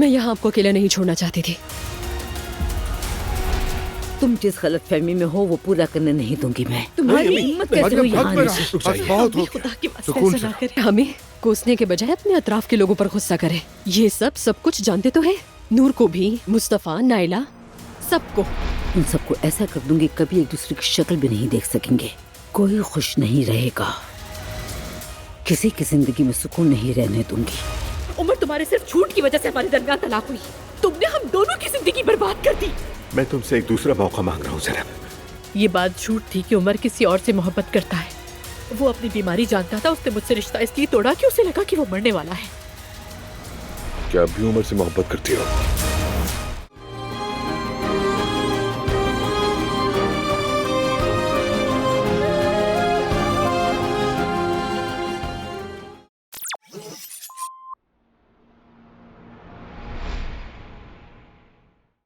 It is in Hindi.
मैं यहाँ आपको अकेला नहीं छोड़ना चाहती थी। तुम जिस गलतफहमी में हो वो पूरा करने नहीं दूंगी मैं। तुम्हारी हिम्मत कैसे हुई यहाँ आने की? खुदा की वास्ते ऐसा ना करे। हमें कोसने के बजाय अपने अतराफ के लोगों पर गुस्सा करे। ये सब कुछ जानते तो है, नूर को भी, मुस्तफा, नाइला, सबको। उन सबको ऐसा कर दूंगी कभी एक दूसरे की शक्ल भी नहीं देख सकेंगे। कोई खुश नहीं रहेगा, किसी की जिंदगी में सुकून नहीं रहने दूंगी। उमर, तुम्हारे सिर्फ झूठ की वजह से हमारे दरमियान तलाक हुई। तुमने हम दोनों की जिंदगी बर्बाद कर दी। मैं तुमसे एक दूसरा मौका मांग रहा हूँ ज़ैनब। ये बात झूठ थी कि उमर किसी और से मोहब्बत करता है। वो अपनी बीमारी जानता था, उसने मुझसे रिश्ता इसलिए तोड़ा कि उसे लगा कि वो मरने वाला है। क्या अब भी उमर से मोहब्बत करती हो?